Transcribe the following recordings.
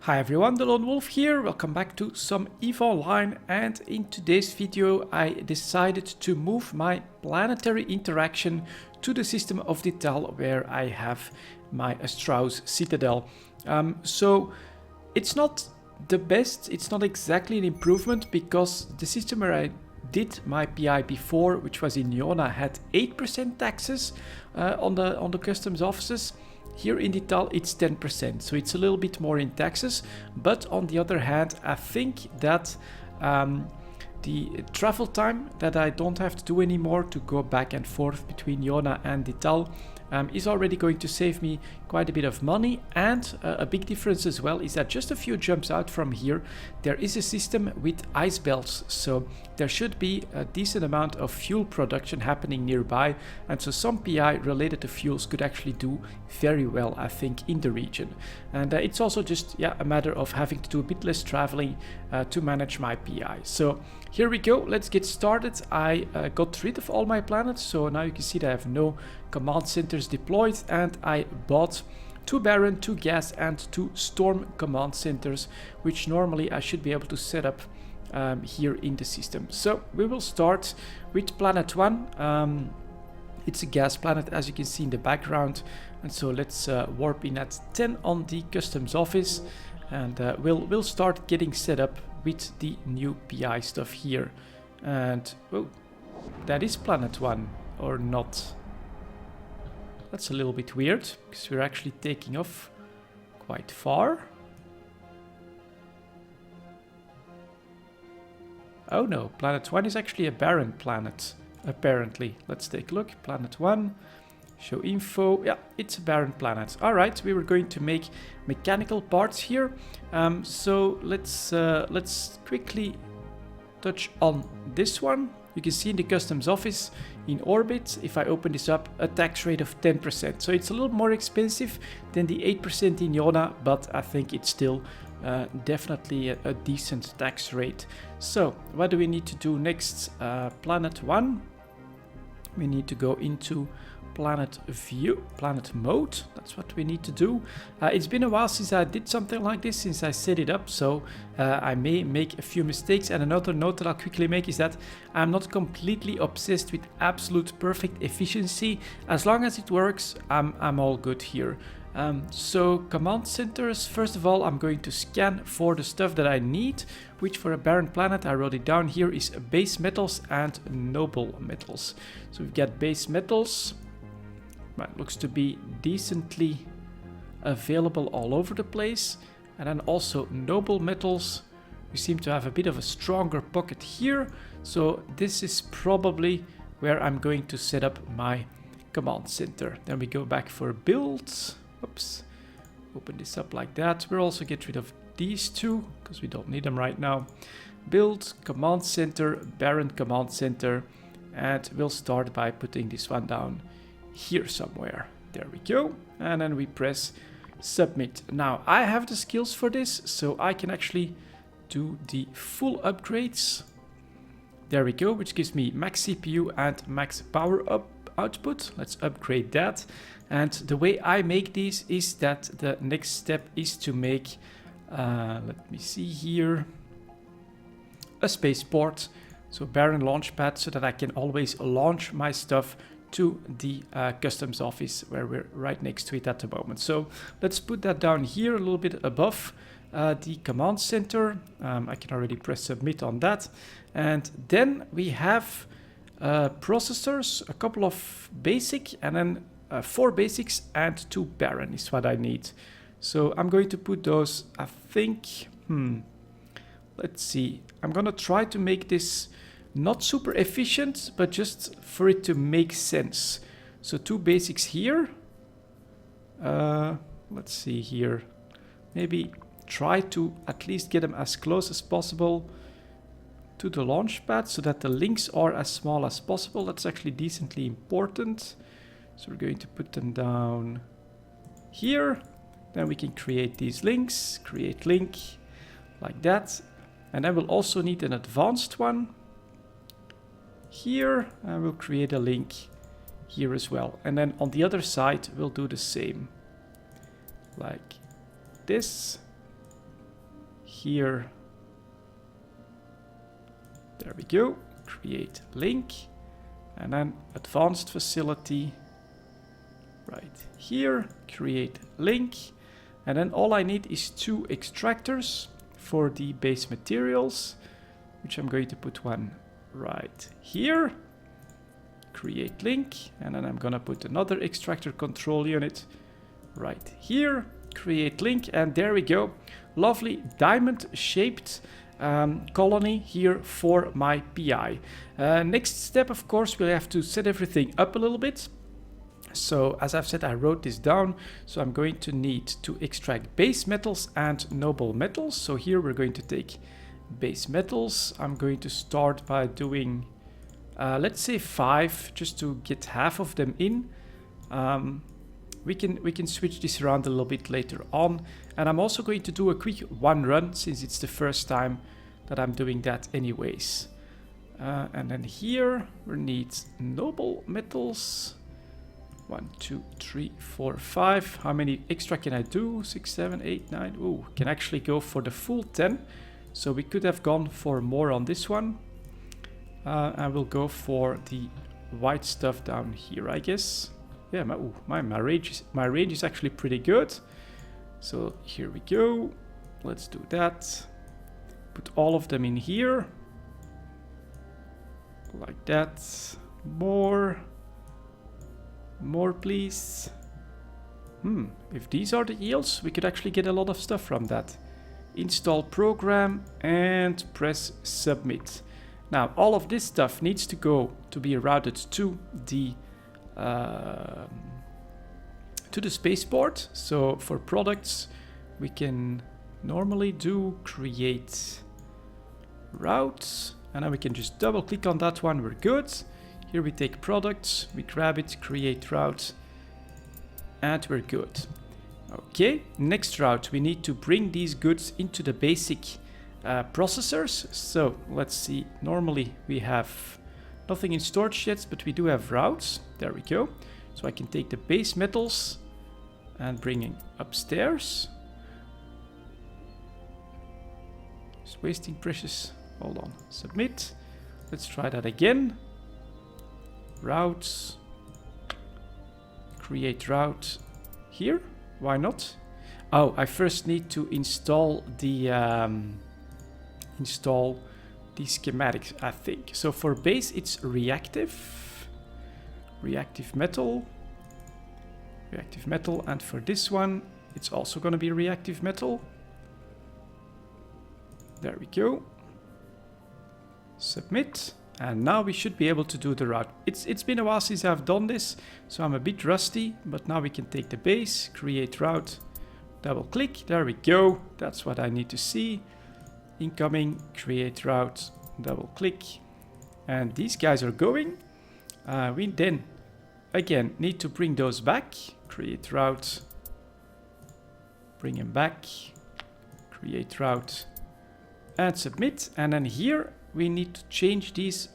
Hi everyone, delonewolf here. Welcome back to some EVE Online, and in today's video I decided to move my planetary interaction to the system of Dital, where I have my Strauss citadel. So it's not the best, it's not exactly an improvement, because the system where I did my PI before, which was in Iona, had 8% taxes on the customs offices. Here in Dital it's 10%, so it's a little bit more in taxes, but on the other hand I think that the travel time that I don't have to do anymore to go back and forth between Iona and Dital is already going to save me quite a bit of money. And a big difference as well is that just a few jumps out from here there is a system with ice belts, so there should be a decent amount of fuel production happening nearby, and so some PI related to fuels could actually do very well, I think, in the region. And it's also just a matter of having to do a bit less traveling to manage my PI. So here we go, let's get started. I got rid of all my planets, so now you can see that I have no command centers deployed, and I bought 2 Baron, 2 Gas and 2 Storm command centers, which normally I should be able to set up here in the system. So we will start with planet 1. It's a gas planet, as you can see in the background, and so let's warp in at 10 on the customs office, and we'll start getting set up with the new PI stuff here. And oh, that is planet 1 or not? That's a little bit weird, because we're actually taking off quite far. Oh no, planet 1 is actually a barren planet, apparently. Let's take a look. Planet 1, show info. Yeah, it's a barren planet. Alright, we were going to make mechanical parts here. So let's quickly touch on this one. You can see in the customs office in orbit, if I open this up, a tax rate of 10%. So it's a little more expensive than the 8% in Iona, but I think it's still definitely a decent tax rate. So what do we need to do next? Planet 1, we need to go into planet view, planet mode. That's what we need to do. It's been a while since I did something like this, since I set it up, so I may make a few mistakes. And another note that I'll quickly make is that I'm not completely obsessed with absolute perfect efficiency. As long as it works, I'm all good here. So command centers, first of all I'm going to scan for the stuff that I need, which for a barren planet, I wrote it down here, is base metals and noble metals. So we've got base metals. Right, looks to be decently available all over the place. And then also noble metals. We seem to have a bit of a stronger pocket here. So this is probably where I'm going to set up my command center. Then we go back for builds. Oops. Open this up like that. We'll also get rid of these two, because we don't need them right now. Build, command center, barren command center. And we'll start by putting this one down here somewhere. There we go. And then we press submit. Now I have the skills for this, so I can actually do the full upgrades. There we go, which gives me max CPU and max power up output. Let's upgrade that. And the way I make these is that the next step is to make let me see here, a spaceport, so barren launch pad, so that I can always launch my stuff to the customs office, where we're right next to it at the moment. So let's put that down here a little bit above the command center. I can already press submit on that. And then we have processors, a couple of basic, and then 4 basics and 2 barren is what I need. So I'm going to put those, I think, let's see. I'm gonna try to make this not super efficient, but just for it to make sense. So 2 basics here. Let's see here. Maybe try to at least get them as close as possible to the launch pad, so that the links are as small as possible. That's actually decently important. So we're going to put them down here. Then we can create these links, create link, like that. And then we'll also need an advanced one here, and we'll create a link here as well. And then on the other side, we'll do the same, like this. here. There we go. Create link. And then advanced facility. Right here. Create link. And then all I need is 2 extractors for the base materials, which I'm going to put one right here. Create link. And then I'm going to put another extractor control unit right here. Create link. And there we go. Lovely diamond shaped colony here for my PI. Next step, of course, we'll have to set everything up a little bit. So as I've said, I wrote this down. So I'm going to need to extract base metals and noble metals. So here we're going to take base metals. I'm going to start by doing, let's say 5, just to get half of them in. We can switch this around a little bit later on. And I'm also going to do a quick one run, since it's the first time that I'm doing that anyways. And then here we need noble metals. 1, 2, 3, 4, 5. How many extra can I do? 6, 7, 8, 9. Ooh, can actually go for the full 10. So we could have gone for more on this one. I will go for the white stuff down here, I guess. Yeah, my range is actually pretty good. So here we go. Let's do that. Put all of them in here. Like that. More, please. If these are the yields, we could actually get a lot of stuff from that. Install program and press submit. Now, all of this stuff needs to be routed to the spaceport. So for products, we can normally do create routes, and then we can just double click on that one. We're good. Here we take products, we grab it, create route, and we're good. Okay, next route, we need to bring these goods into the basic processors. So let's see, normally we have nothing in storage yet, but we do have routes. There we go. So I can take the base metals and bring it upstairs. Just wasting precious. Hold on, submit. Let's try that again. Routes, create route here. Why not? Oh, I first need to install the schematics, I think. So for base, it's reactive metal, and for this one, it's also going to be reactive metal. There we go. Submit. And now we should be able to do the route. It's been a while since I've done this, so I'm a bit rusty, but now we can take the base, create route, double click, there we go. That's what I need to see. Incoming, create route, double click, and these guys are going. We then, again, need to bring those back, create route, bring them back, create route, and submit. And then here, we need to change these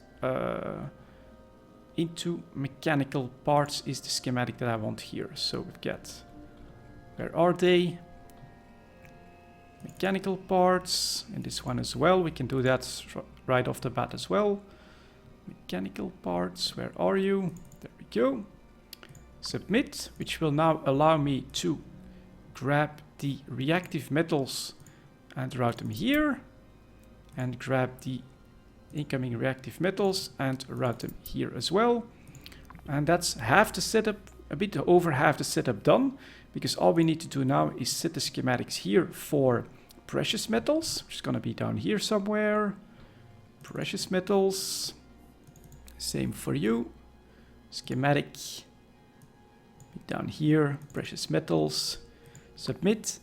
into mechanical parts is the schematic that I want here. So we've got, where are they? Mechanical parts, and this one as well. We can do that right off the bat as well. Mechanical parts, where are you? There we go. Submit, which will now allow me to grab the reactive metals and route them here, and grab the incoming reactive metals and route them here as well. And that's half the setup, a bit over half the setup done, because all we need to do now is set the schematics here for precious metals, which is going to be down here somewhere. Precious metals, same for you. Schematic, down here, precious metals, submit.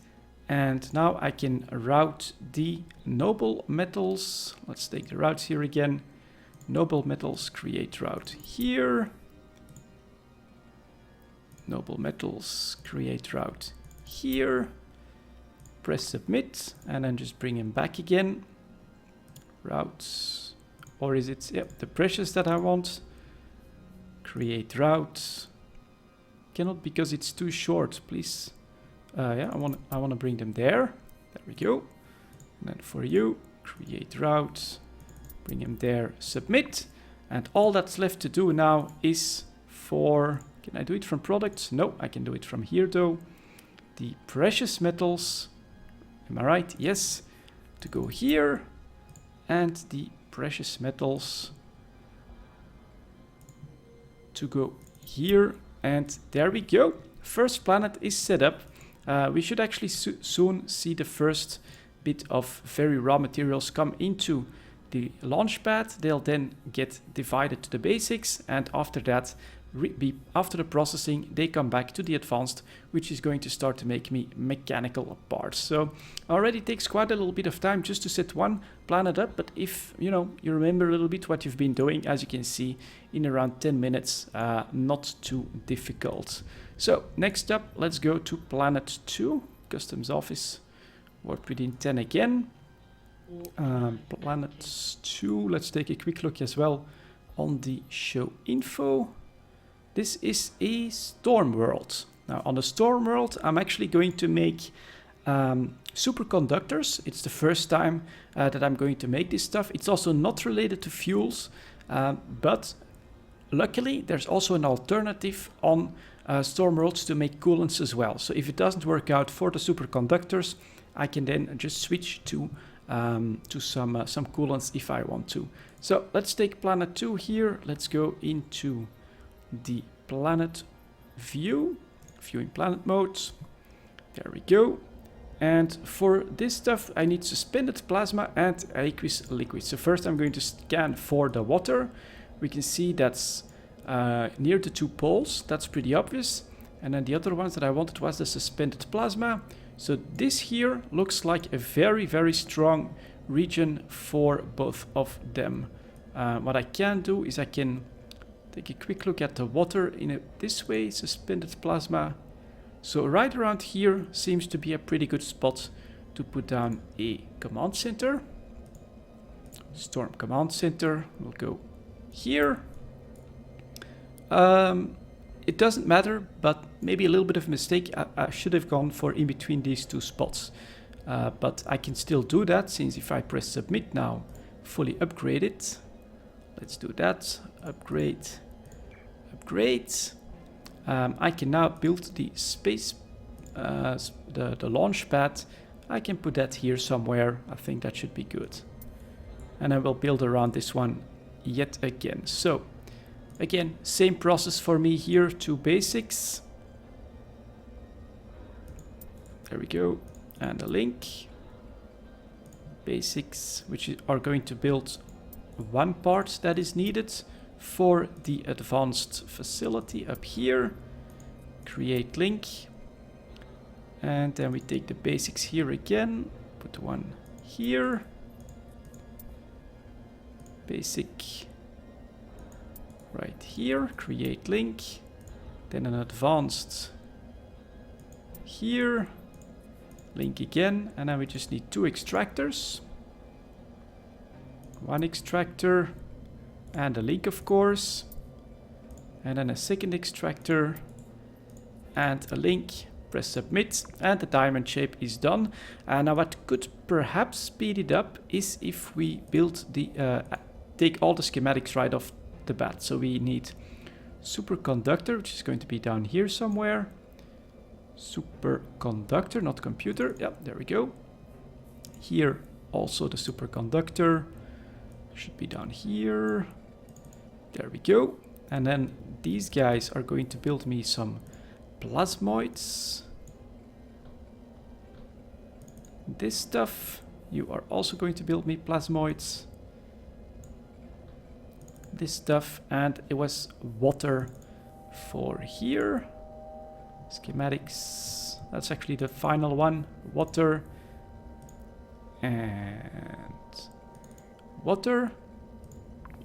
And now I can route the noble metals. Let's take the routes here again. Noble metals, create route here. Noble metals, create route here. Press submit, and then just bring him back again. Routes, or is it the precious that I want? Create route. Cannot because it's too short, please. Yeah, I want to bring them there. There we go. And then for you, create route, bring him there, submit. And all that's left to do now is for, can I do it from products? No, I can do it from here though. The precious metals, am I right? Yes, to go here, and the precious metals to go here, and there we go. First planet is set up. We should actually soon see the first bit of very raw materials come into the launch pad. They'll then get divided to the basics, and after that, after the processing, they come back to the advanced, which is going to start to make me mechanical parts. So already takes quite a little bit of time just to set one planet up, but if you remember a little bit what you've been doing, as you can see, in around 10 minutes, not too difficult. So next up, let's go to planet 2, customs office, work within 10 again. Planet 2, let's take a quick look as well on the show info. This is a storm world. Now on the storm world, I'm actually going to make superconductors. It's the first time that I'm going to make this stuff. It's also not related to fuels, but luckily there's also an alternative on storm worlds to make coolants as well. So if it doesn't work out for the superconductors, I can then just switch to some coolants if I want to. So let's take planet 2 here. Let's go into the planet view, viewing planet modes. There we go. And for this stuff, I need suspended plasma and aqueous liquid. So first I'm going to scan for the water. We can see that's near the 2 poles. That's pretty obvious. And then the other ones that I wanted was the suspended plasma. So this here looks like a very, very strong region for both of them. What I can do is I can take a quick look at the water in this way, suspended plasma. So right around here seems to be a pretty good spot to put down a command center. Storm command center will go here. It doesn't matter, but maybe a little bit of a mistake. I should have gone for in between these 2 spots. But I can still do that, since if I press submit now, fully upgrade it. Let's do that. Upgrade. Upgrade. I can now build the space, the launch pad. I can put that here somewhere. I think that should be good. And I will build around this one yet again. So again, same process for me here, 2 basics. There we go. And a link. Basics, which are going to build 1 part that is needed for the advanced facility up here. Create link. And then we take the basics here again. Put 1 here. Basic right here. Create link. Then an advanced here. Link again. And then we just need 2 extractors. 1 extractor. And a link, of course. And then a second extractor. And a link. Press submit. And the diamond shape is done. And now what could perhaps speed it up is if we build the... take all the schematics right off the bat. So we need superconductor, which is going to be down here somewhere. Superconductor, not computer. Yeah, there we go. Here also the superconductor. Should be down here. There we go. And then these guys are going to build me some plasmoids. This stuff, you are also going to build me plasmoids. This stuff, and it was water for here. Schematics, that's actually the final one. Water and water.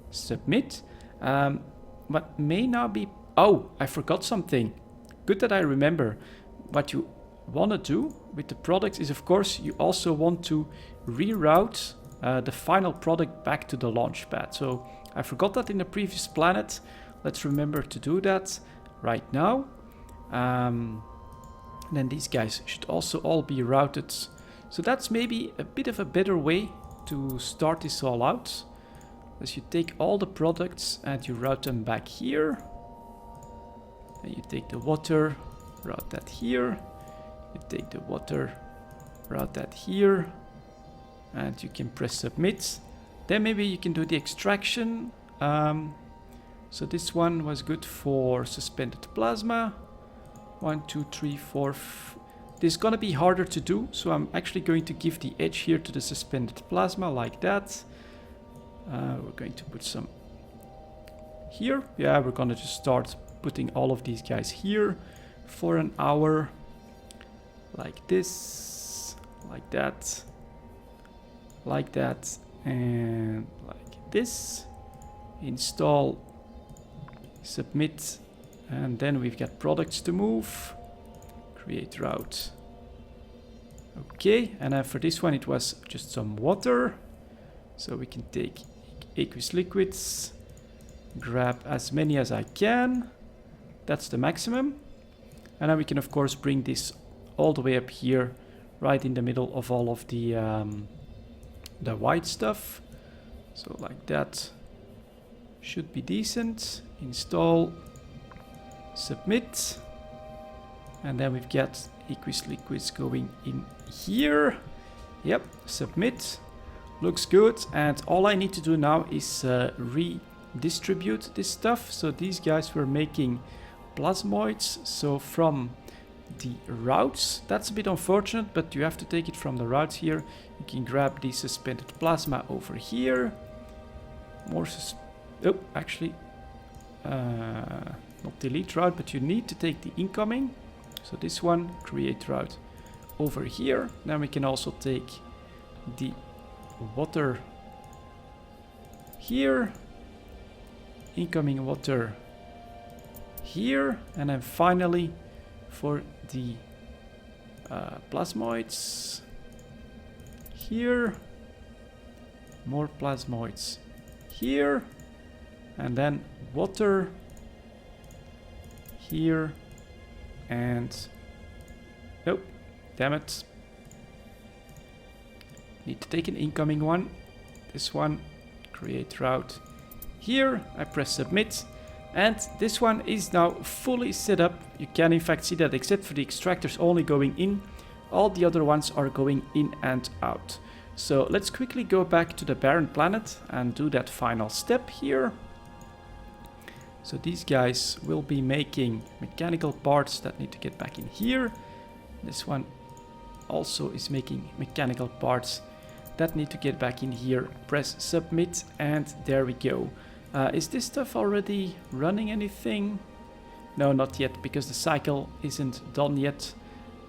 Submit. What may now be... Oh, I forgot something. Good that I remember. What you want to do with the products is, of course, you also want to reroute the final product back to the launch pad. So I forgot that in the previous planet. Let's remember to do that right now. Then these guys should also all be routed So that's maybe a bit of a better way to start this all out. As you take all the products and you route them back here. And you take the water, route that here. You take the water, route that here. And you can press submit. Then maybe you can do the extraction. So this one was good for suspended plasma. 1, 2, 3, 4. This is gonna be harder to do, so I'm actually going to give the edge here to the suspended plasma like that. We're going to put some here. Yeah, we're gonna just start putting all of these guys here for an hour. Like this, like that, and like this. Install, submit, and then we've got products to move. Create route. Okay, and for this one it was just some water. So we can take aqueous liquids, grab as many as I can. That's the maximum. And then we can of course bring this all the way up here, right in the middle of all of the white stuff. So like that should be decent. Install, submit, and then we've got aqueous liquids going in here. Yep, submit. Looks good, and all I need to do now is redistribute this stuff. So these guys were making plasmoids, so from the routes, that's a bit unfortunate, but you have to take it from the routes here. You can grab the suspended plasma over here. More actually not delete route, but you need to take the incoming. So this one, create route over here. Then we can also take the water here, incoming water here, and then finally for the plasmoids here, more plasmoids here, and then water here, and oh, damn it, need to take an incoming one. This one, create route here. I press submit, and this one is now fully set up. You can in fact see that except for the extractors only going in, all the other ones are going in and out. So let's quickly go back to the barren planet and do that final step here. So these guys will be making mechanical parts that need to get back in here. This one also is making mechanical parts that need to get back in here. Press submit, and there we go. Is this stuff already running anything? No, not yet, because the cycle isn't done yet.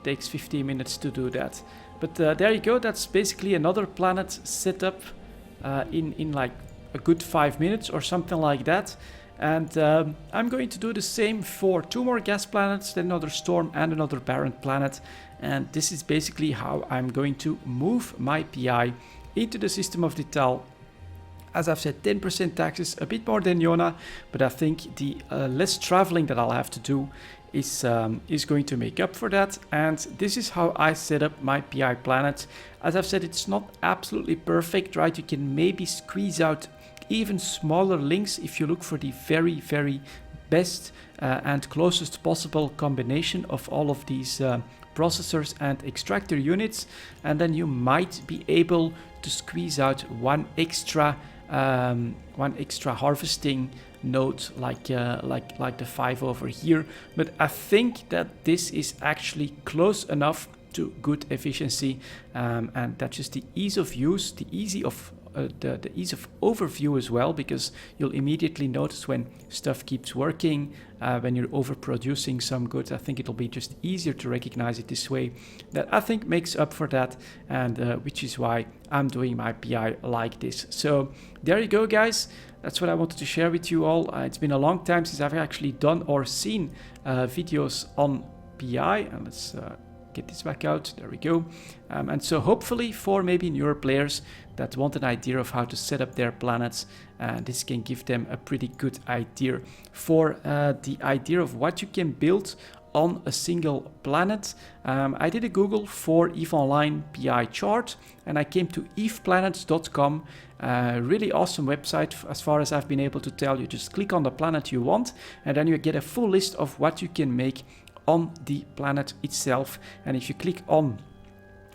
Takes 15 minutes to do that. But there you go, that's basically another planet set up in like a good 5 minutes or something like that. And I'm going to do the same for 2 more gas planets, then another storm and another barren planet. And this is basically how I'm going to move my PI into the system of Dital. As I've said, 10% taxes, a bit more than Yona, but I think the less traveling that I'll have to do is going to make up for that. And this is how I set up my PI planet. As I've said, it's not absolutely perfect, right? You can maybe squeeze out even smaller links if you look for the very, very best and closest possible combination of all of these processors and extractor units, and then you might be able to squeeze out one extra harvesting node like the 5 over here. But I think that this is actually close enough to good efficiency, and that's just the ease of use, the ease of overview as well, because you'll immediately notice when stuff keeps working, when you're overproducing some goods. I think it'll be just easier to recognize it this way. That I think makes up for that, and which is why I'm doing my PI like this. So there you go, guys. That's what I wanted to share with you all. It's been a long time since I've actually done or seen videos on PI, and let's get this back out. There we go. And so hopefully for maybe newer players that want an idea of how to set up their planets, this can give them a pretty good idea for the idea of what you can build on a single planet. I did a Google for EVE Online PI chart and I came to eveplanets.com. Really awesome website as far as I've been able to tell. You just click on the planet you want and then you get a full list of what you can make on the planet itself. And if you click on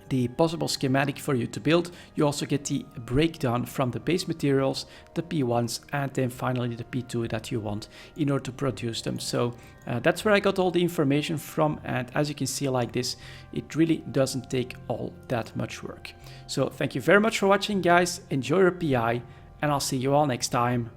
the possible schematic for you to build, you also get the breakdown from the base materials, the P1s, and then finally the P2 that you want in order to produce them. So that's where I got all the information from, and as you can see like this, it really doesn't take all that much work. So thank you very much for watching, guys. Enjoy your PI, and I'll see you all next time.